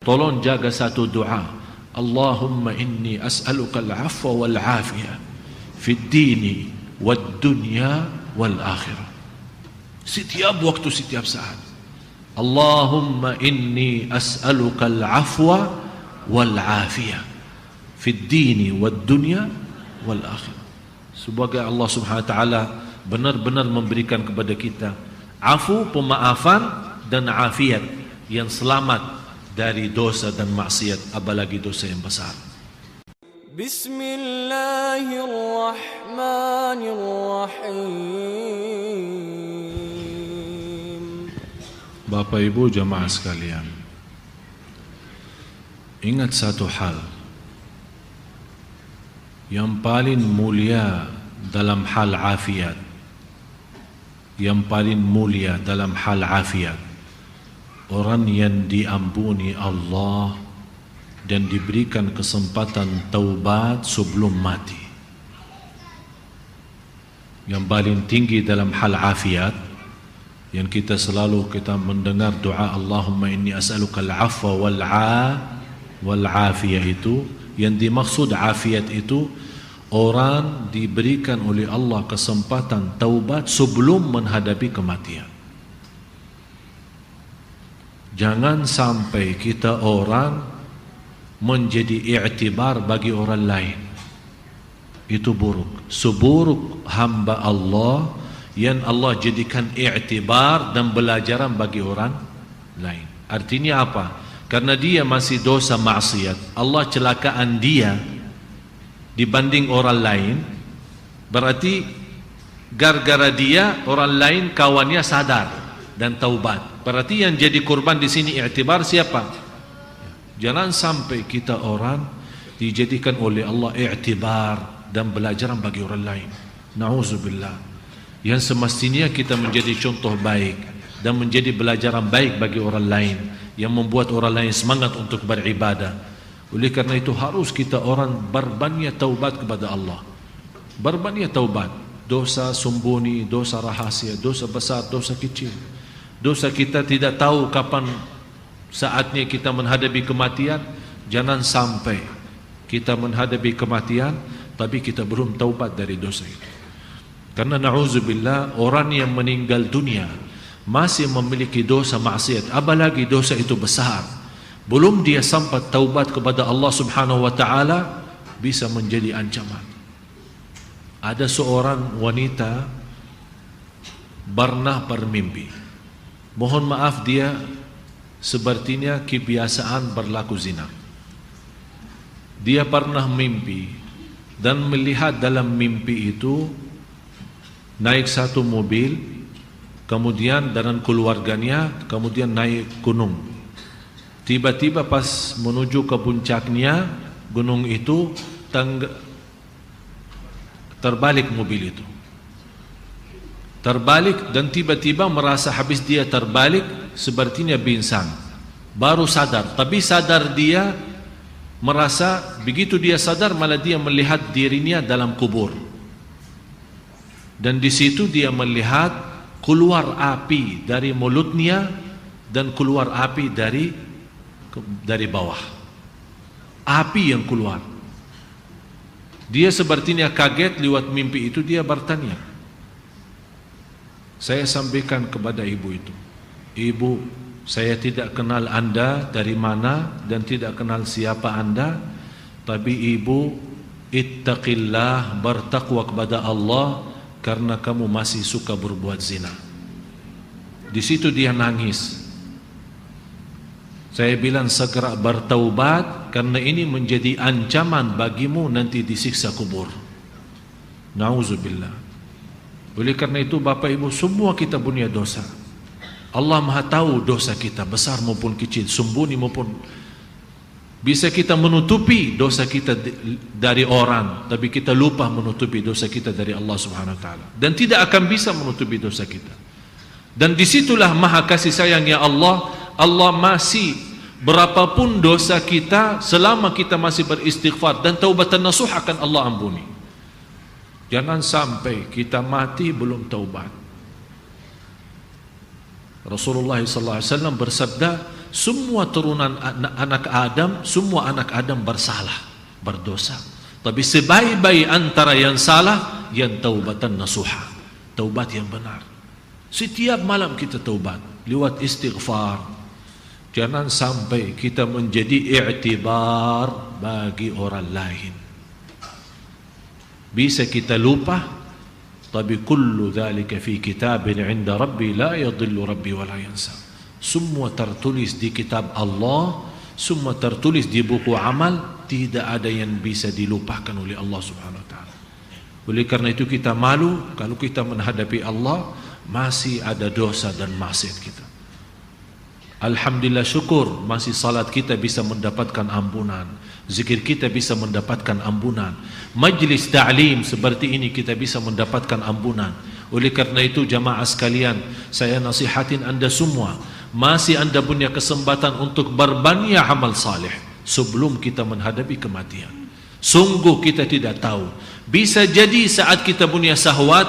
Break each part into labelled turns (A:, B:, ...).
A: tolong jaga satu doa. Allahumma inni as'aluka al-'afwa wal 'afiyah fid dini wad dunya wal akhirah. Setiap waktu, setiap saat. Allahumma inni as'aluka al-'afwa wal 'afiyah fid dini wad dunya wal akhirah. Semoga Allah Subhanahu wa taala benar-benar memberikan kepada kita afu, pemaafan dan afiat, yang selamat dari dosa dan maksiat, apalagi dosa yang besar. Bismillahirrahmanirrahim. Bapak Ibu jamaah sekalian, ingat satu hal, yang paling mulia dalam hal afiat, yang paling mulia dalam hal afiat, orang yang diampuni Allah dan diberikan kesempatan taubat sebelum mati. Yang paling tinggi dalam hal afiat, yang kita selalu mendengar doa Allahumma inni as'aluka al-'afwa wal 'afiyah, itu yang dimaksud afiat itu orang diberikan oleh Allah kesempatan taubat sebelum menghadapi kematian. Jangan sampai kita orang menjadi i'tibar bagi orang lain. Itu buruk. Seburuk hamba Allah yang Allah jadikan i'tibar dan pelajaran bagi orang lain. Artinya apa? Karena dia masih dosa maksiat, Allah celakaan dia dibanding orang lain. Berarti gara-gara dia orang lain kawannya sadar dan taubat. Berarti yang jadi korban di sini i'tibar siapa? Jangan sampai kita orang dijadikan oleh Allah i'tibar dan pelajaran bagi orang lain. Na'udzubillah. Yang semestinya kita menjadi contoh baik dan menjadi pelajaran baik bagi orang lain, yang membuat orang lain semangat untuk beribadah. Oleh karena itu harus kita orang berbanyak taubat kepada Allah. Berbanyak taubat. Dosa sembunyi, dosa rahasia, dosa besar, dosa kecil. Dosa kita tidak tahu kapan saatnya kita menghadapi kematian. Jangan sampai kita menghadapi kematian tapi kita belum taubat dari dosa itu. Karena na'udzubillah, orang yang meninggal dunia masih memiliki dosa maksiat, apalagi dosa itu besar, belum dia sempat taubat kepada Allah Subhanahu wa taala, bisa menjadi ancaman. Ada seorang wanita pernah bermimpi. Mohon maaf, dia sepertinya kebiasaan berlaku zina. Dia pernah mimpi dan melihat dalam mimpi itu naik satu mobil, kemudian dengan keluarganya, kemudian naik gunung. Tiba-tiba pas menuju ke puncaknya gunung itu, terbalik mobil itu. Terbalik dan tiba-tiba merasa habis dia terbalik, sepertinya pingsan. Baru sadar, tapi sadar dia merasa, begitu dia sadar malah dia melihat dirinya dalam kubur. Dan di situ dia melihat keluar api dari mulutnya dan keluar api dari bawah. Api yang keluar. Dia sepertinya kaget lewat mimpi itu. Dia bertanya. Saya sampaikan kepada ibu itu, Ibu, saya tidak kenal anda dari mana dan tidak kenal siapa anda, tapi ibu ittaqillah, bertakwa kepada Allah, karena kamu masih suka berbuat zina. Di situ dia nangis. Saya bilang segera bertaubat, karena ini menjadi ancaman bagimu nanti disiksa kubur. Na'udzubillah. Oleh karena itu Bapak Ibu, semua kita punya dosa. Allah Maha tahu dosa kita, besar maupun kecil, sembunyi maupun. Bisa kita menutupi dosa kita dari orang, tapi kita lupa menutupi dosa kita dari Allah Subhanahu wa taala, dan tidak akan bisa menutupi dosa kita. Dan disitulah maha kasih sayangnya Allah. Allah masih, berapapun dosa kita, selama kita masih beristighfar dan taubatan nasuh, akan Allah ampuni. Jangan sampai kita mati belum taubat. Rasulullah SAW bersabda, semua turunan anak Adam, semua anak Adam bersalah, berdosa. Tapi sebaik-baik antara yang salah, yang taubatan nasuha, taubat yang benar. Setiap malam kita taubat lewat istighfar. Jangan sampai kita menjadi i'tibar bagi orang lain. Bisa kita lupa, tapi kullu dhalika fi kitabin 'inda rabbi la yadhillu rabbi wa la yansa. Semua tertulis di kitab Allah, semua tertulis di buku amal, tidak ada yang bisa dilupakan oleh Allah Subhanahu wa taala. Oleh karena itu kita malu kalau kita menghadapi Allah masih ada dosa dan maksiat kita. Alhamdulillah, syukur masih salat kita bisa mendapatkan ampunan, zikir kita bisa mendapatkan ampunan, majlis ta'lim seperti ini kita bisa mendapatkan ampunan. Oleh karena itu jamaah sekalian, saya nasihatin anda semua, masih anda punya kesempatan untuk berbanyak amal saleh sebelum kita menghadapi kematian. Sungguh kita tidak tahu, bisa jadi saat kita punya syahwat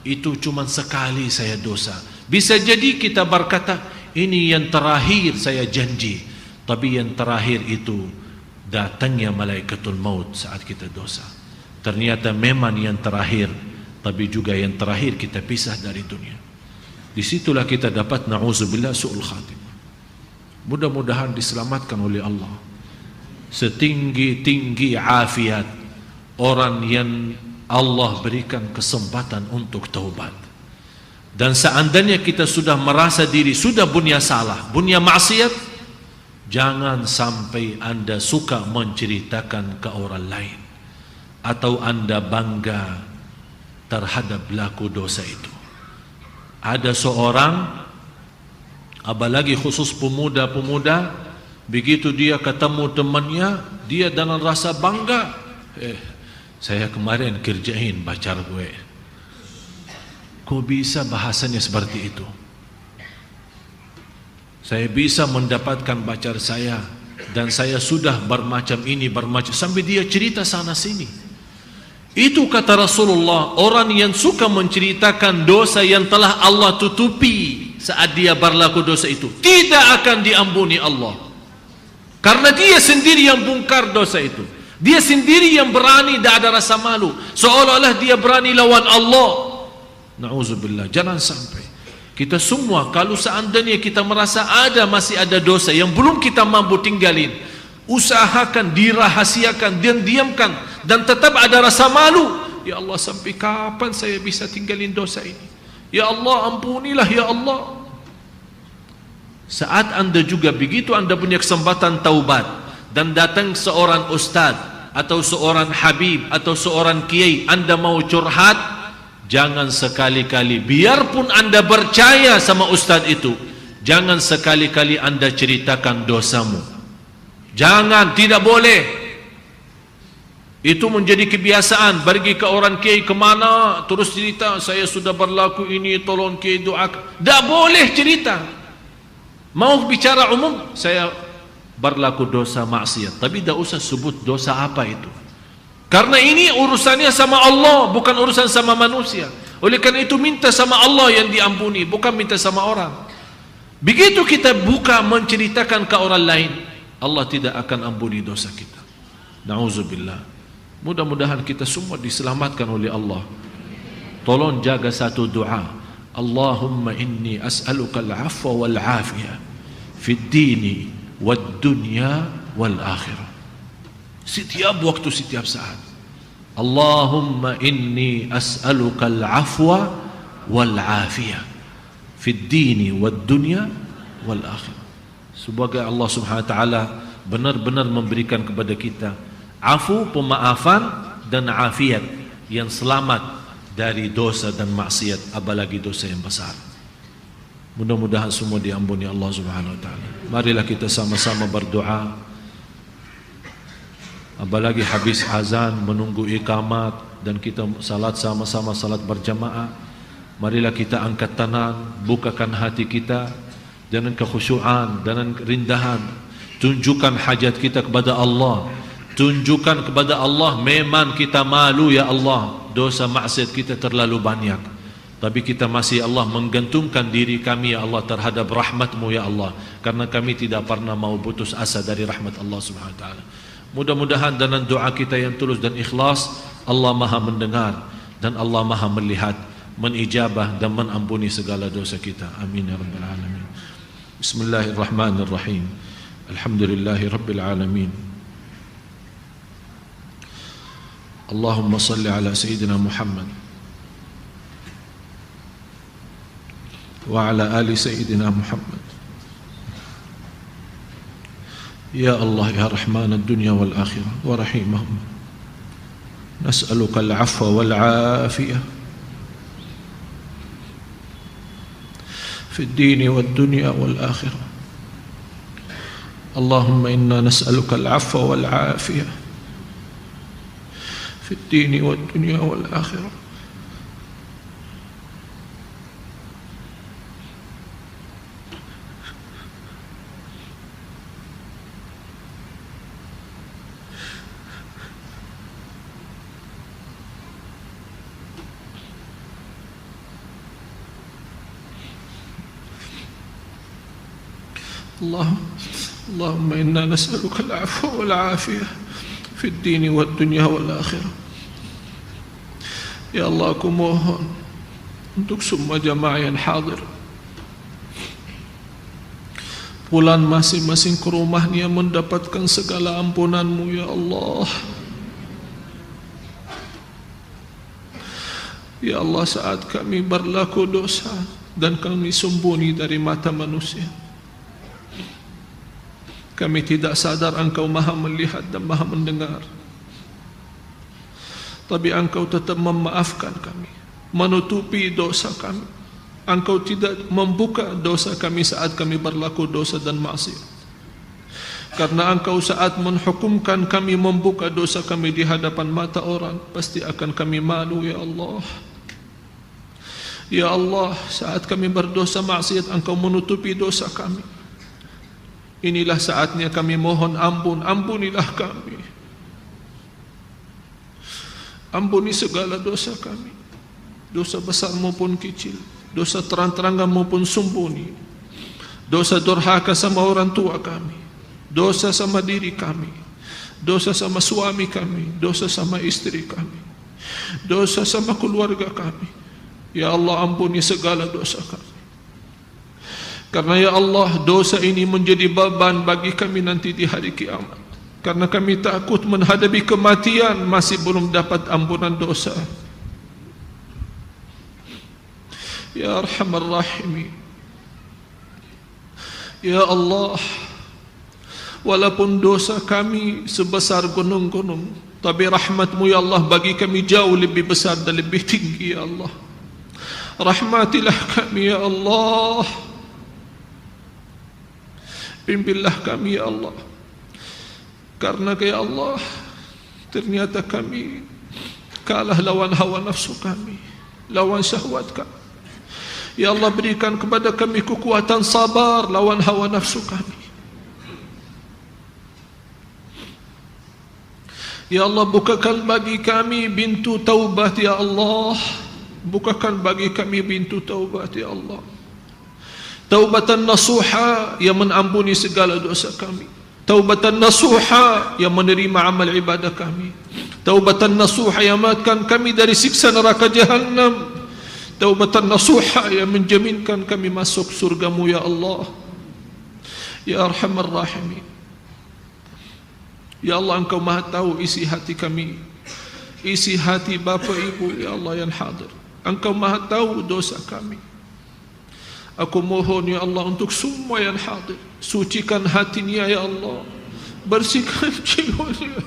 A: itu cuma sekali saya dosa, bisa jadi kita berkata ini yang terakhir saya janji, tapi yang terakhir itu datangnya malaikatul maut saat kita dosa. Ternyata memang yang terakhir, tapi juga yang terakhir kita pisah dari dunia. Disitulah kita dapat na'udzubillah su'ul khatimah. Mudah-mudahan diselamatkan oleh Allah. Setinggi-tinggi afiat orang yang Allah berikan kesempatan untuk taubat. Dan seandainya kita sudah merasa diri sudah punya salah, punya maksiat, jangan sampai anda suka menceritakan ke orang lain atau anda bangga terhadap pelaku dosa itu. Ada seorang, apalagi khusus pemuda-pemuda, begitu dia ketemu temannya, dia dengan rasa bangga, saya kemarin kerjain pacar gue. Kok bisa bahasanya seperti itu? Saya bisa mendapatkan pacar saya dan saya sudah bermacam ini, bermacam, sampai dia cerita sana sini. Itu kata Rasulullah, orang yang suka menceritakan dosa yang telah Allah tutupi saat dia berlaku dosa itu tidak akan diampuni Allah. Karena dia sendiri yang bongkar dosa itu. Dia sendiri yang berani, tidak ada rasa malu, seolah-olah dia berani lawan Allah. Na'udzubillah, jangan sampai kita semua, kalau seandainya kita merasa masih ada dosa yang belum kita mampu tinggalin, usahakan dirahasiakan dan diamkan, dan tetap ada rasa malu. Ya Allah, sampai kapan saya bisa tinggalin dosa ini? Ya Allah, ampunilah ya Allah. Saat anda juga begitu, anda punya kesempatan taubat dan datang seorang ustaz atau seorang habib atau seorang kiai, anda mau curhat, jangan sekali-kali, biarpun anda percaya sama ustaz itu, jangan sekali-kali anda ceritakan dosamu. Jangan, tidak boleh. Itu menjadi kebiasaan, pergi ke orang kiai kemana terus cerita, saya sudah berlaku ini, tolong kiai doakan. Tak boleh cerita. Mau bicara umum, saya berlaku dosa maksiat, tapi tak usah sebut dosa apa itu. Karena ini urusannya sama Allah, bukan urusan sama manusia. Oleh karena itu minta sama Allah yang diampuni, bukan minta sama orang. Begitu kita buka menceritakan ke orang lain, Allah tidak akan ampuni dosa kita. Na'udzubillah. Mudah-mudahan kita semua diselamatkan oleh Allah. Tolong jaga satu doa. Allahumma inni as'aluka al-afwa wal-afiyah fid dini wad dunya wal akhirah. Setiap waktu, setiap saat. Allahumma inni as'aluka al-afwa wal-afiyah fid dini wad dunya wal akhirah. Semoga Allah Subhanahu wa taala benar-benar memberikan kepada kita afu, pemaafan dan afiat, yang selamat dari dosa dan maksiat, apalagi dosa yang besar. Mudah-mudahan semua diampuni Allah Subhanahu wa taala. Marilah kita sama-sama berdoa. Apalagi habis azan menunggu iqamat dan kita salat sama-sama, salat berjamaah. Marilah kita angkat tangan, bukakan hati kita dengan kekhusyuan, dengan kerindahan. Tunjukkan hajat kita kepada Allah. Tunjukkan kepada Allah, memang kita malu ya Allah, dosa maksiat kita terlalu banyak. Tapi kita masih Allah menggantungkan diri kami ya Allah terhadap rahmat-Mu ya Allah, karena kami tidak pernah mau putus asa dari rahmat Allah Subhanahu wa taala. Mudah-mudahan dengan doa kita yang tulus dan ikhlas, Allah Maha mendengar dan Allah Maha melihat, menijabah dan mengampuni segala dosa kita. Amin ya rabbal alamin. Bismillahirrahmanirrahim. Alhamdulillahi rabbil alamin. Allahumma salli ala sayyidina Muhammad wa ala ali sayyidina Muhammad. Ya Allah ya Rahman ad-dunya wal akhirah wa rahimahum, nas'aluka al-'afwa wal 'afiyah fi ad-din wad dunya wal akhirah. Allahumma inna nas'aluka al-'afwa wal 'afiyah fi ad-din wad dunya wal akhirah. Allahumma inna nas'aluka al-'afwa wal 'afiyah fi ad-din wad dunya wal akhirah. Ya Allah, aku mohon untuk semua jamaah yang hadir pulang masing-masing ke rumahnya mendapatkan segala ampunan-Mu ya Allah. Ya Allah, saat kami berlaku dosa dan kami sembunyi dari mata manusia, kami tidak sadar Engkau Maha melihat dan Maha mendengar, tapi Engkau tetap memaafkan kami, menutupi dosa kami. Engkau tidak membuka dosa kami saat kami berlaku dosa dan maksiat, karena Engkau saat menghukumkan kami membuka dosa kami di hadapan mata orang, pasti akan kami malu ya Allah. Ya Allah, saat kami berdosa maksiat Engkau menutupi dosa kami. Inilah saatnya kami mohon ampun, ampunilah kami. Ampuni segala dosa kami, dosa besar maupun kecil, dosa terang-terangan maupun sembunyi, dosa durhaka sama orang tua kami, dosa sama diri kami, dosa sama suami kami, dosa sama istri kami, dosa sama keluarga kami. Ya Allah, ampuni segala dosa kami. Karena ya Allah, dosa ini menjadi beban bagi kami nanti di hari kiamat. Karena kami takut menghadapi kematian masih belum dapat ampunan dosa. Ya Arhamar Rahimin, ya Allah, walaupun dosa kami sebesar gunung-gunung, tapi rahmat-Mu ya Allah bagi kami jauh lebih besar dan lebih tinggi ya Allah. Rahmatilah kami ya Allah, pimpinlah kami ya Allah. Karena ya Allah, ternyata kami kalah lawan hawa nafsu kami, lawan syahwat kami. Ya Allah, berikan kepada kami kekuatan sabar lawan hawa nafsu kami. Ya Allah, bukakan bagi kami pintu taubat ya Allah. Bukakan bagi kami pintu taubat ya Allah. Taubatan nasuha yang mengampuni segala dosa kami. Taubatan nasuha yang menerima amal ibadah kami. Taubatan nasuha yang menyelamatkan kami dari siksa neraka jahannam. Taubatan nasuha yang menjaminkan kami masuk surga-Mu ya Allah. Ya Arhamar Rahimin, ya Allah, Engkau Maha tahu isi hati kami, isi hati bapa ibu ya Allah yang hadir. Engkau Maha tahu dosa kami. Aku mohon ya Allah untuk semua yang hadir, sucikan hatinya ya Allah, bersihkan jiwanya.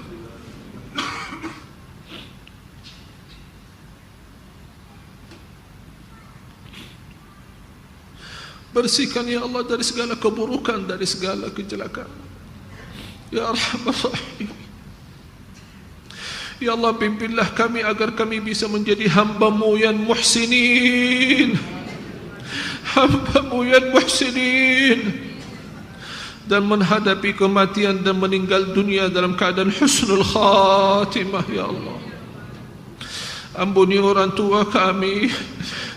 A: Bersihkan ya Allah dari segala keburukan, dari segala kejelekan. Ya Arhamar Rahim, ya Allah, pimpinlah kami agar kami bisa menjadi hamba-Mu yang muhsinin, hamba-Mu yang muhsinin, dan menghadapi kematian dan meninggal dunia dalam keadaan husnul khatimah ya Allah. Ampuni orang tua kami,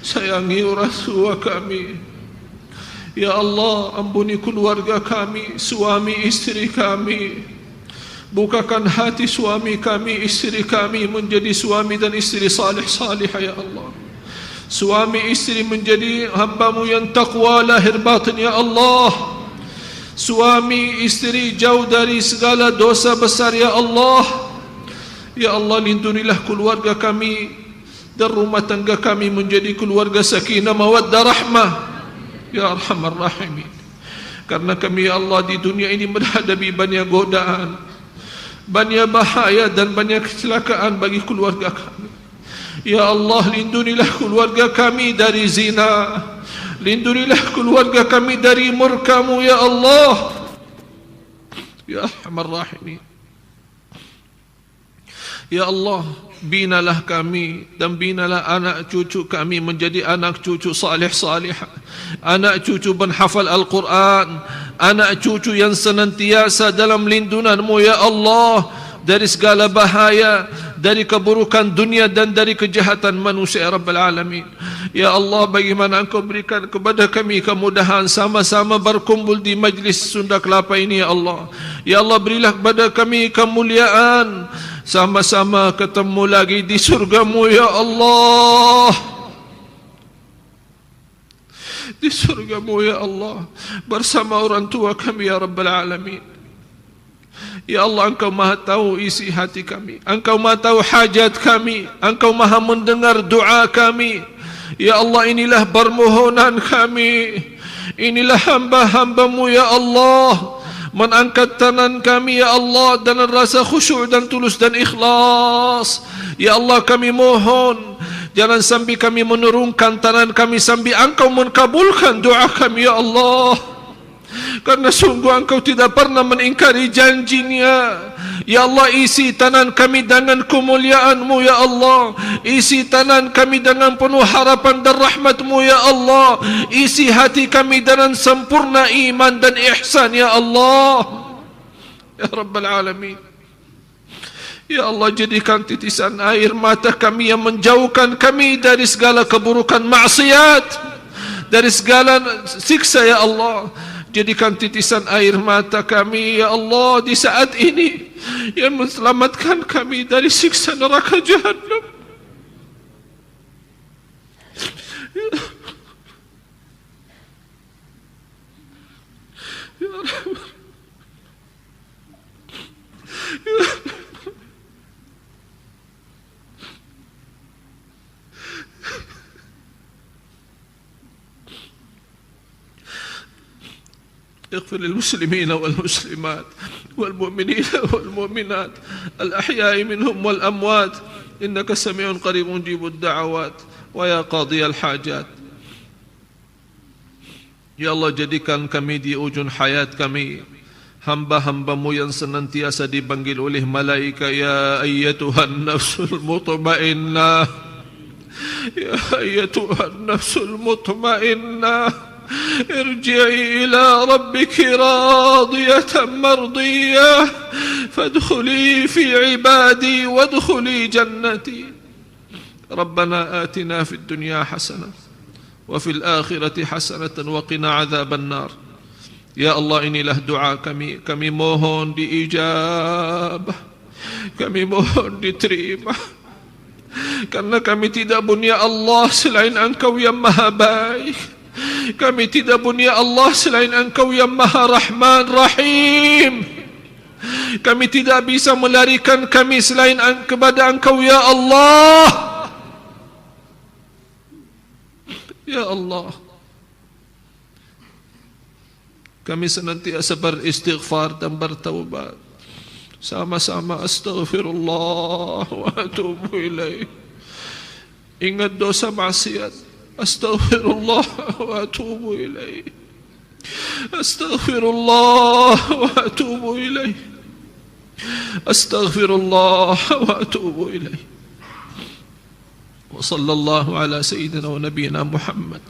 A: sayangi orang tua kami. Ya Allah, ampuni keluarga kami, suami istri kami. Bukakan hati suami kami, istri kami menjadi suami dan istri salih-salihah ya Allah. Suami istri menjadi hamba-Mu yang taqwa lahir batin ya Allah. Suami istri jauh dari segala dosa besar ya Allah. Ya Allah, lindungilah keluarga kami dan rumah tangga kami menjadi keluarga sakinah mawaddah rahmah ya Arhamar Rahimin. Karena kami ya Allah di dunia ini menghadapi banyak godaan, banyak bahaya dan banyak kecelakaan bagi keluarga kami. Ya Allah, lindungilah keluarga kami dari zina, lindungilah keluarga kami dari murka-Mu ya Allah ya Arhamar Rahimin. Ya Allah, binalah kami dan binalah anak cucu kami menjadi anak cucu salih-salih, anak cucu penghafal Al-Quran, anak cucu yang senantiasa dalam lindungan-Mu ya Allah dari segala bahaya, dari keburukan dunia dan dari kejahatan manusia ya Rabbal Alamin. Ya Allah, bagaimana Engkau berikan kepada kami kemudahan sama-sama berkumpul di majlis Sunda Kelapa ini ya Allah. Ya Allah, berilah kepada kami kemuliaan sama-sama ketemu lagi di surga-Mu ya Allah. Di surga-Mu ya Allah bersama orang tua kami ya Rabbal Alamin. Ya Allah, Engkau maha tahu isi hati kami, Engkau maha tahu hajat kami, Engkau maha mendengar doa kami. Ya Allah, inilah permohonan kami, inilah hamba-hamba-Mu ya Allah. Mengangkat tangan kami ya Allah dengan rasa khusyuk dan tulus dan ikhlas. Ya Allah, kami mohon jangan sampai kami menurunkan tangan kami sampai Engkau mengabulkan doa kami ya Allah. Karena sungguh Engkau tidak pernah mengingkari janjinya. Ya Allah, isi tangan kami dengan kemuliaan-Mu ya Allah. Isi tangan kami dengan penuh harapan dan rahmat-Mu ya Allah. Isi hati kami dengan sempurna iman dan ihsan ya Allah ya Rabbal Alamin. Ya Allah, jadikan titisan air mata kami yang menjauhkan kami dari segala keburukan maksiat, dari segala siksa ya Allah. Jadikan titisan air mata kami ya Allah di saat ini yang menyelamatkan kami dari siksa neraka Jahannam. Ya Rahman, ya اغفر للمسلمين والمسلمات والمؤمنين والمؤمنات الأحياء منهم والأموات إنك سميع قريب مجيب الدعوات ويا قاضي الحاجات. Ya Allah, jadikan kami di ujung hayat kami hamba-hamba-Mu yang senantiasa dipanggil oleh malaikat, ya ayyatuhan nafsul mutmainnah, ya ayyatuhan nafsul mutmainnah, ارجعي إلى ربك راضية مرضية فادخلي في عبادي وادخلي جنتي. ربنا آتنا في الدنيا حسنة وفي الآخرة حسنة وقنا عذاب النار. Ya Allah, inilah doa kami. Kami mohon diijabah, kami mohon diterima. Karena kami tidak punya Allah selain Engkau yang maha baik. Kami tidak punya Allah selain Engkau yang maha Rahman Rahim. Kami tidak bisa melarikan kami selain kepada Engkau ya Allah. Ya Allah, kami senantiasa beristighfar dan bertaubat. Sama-sama astaghfirullah wa atubu ilaih. Ingat dosa maksiat, astaghfirullah wa atubu ilaih. Astaghfirullah wa atubu ilaih. Astaghfirullah wa atubu ilaih. Wa sallallahu ala sayyidina wa nabiyina Muhammad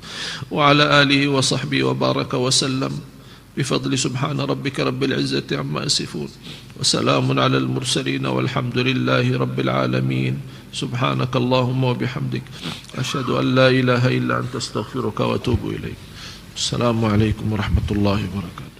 A: wa ala alihi wa sahbihi wa baraka wa sallam. بفضل سبحان ربك رب العزة عما يصفون وسلام على المرسلين والحمد لله رب العالمين. Subhanakallahumma wa bihamdik asyhadu an la ilaha illa anta astaghfiruka wa atubu ilaik. Assalamualaikum warahmatullahi wabarakatuh.